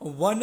1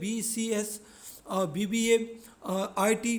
BCS BBA IT۔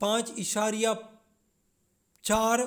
5.4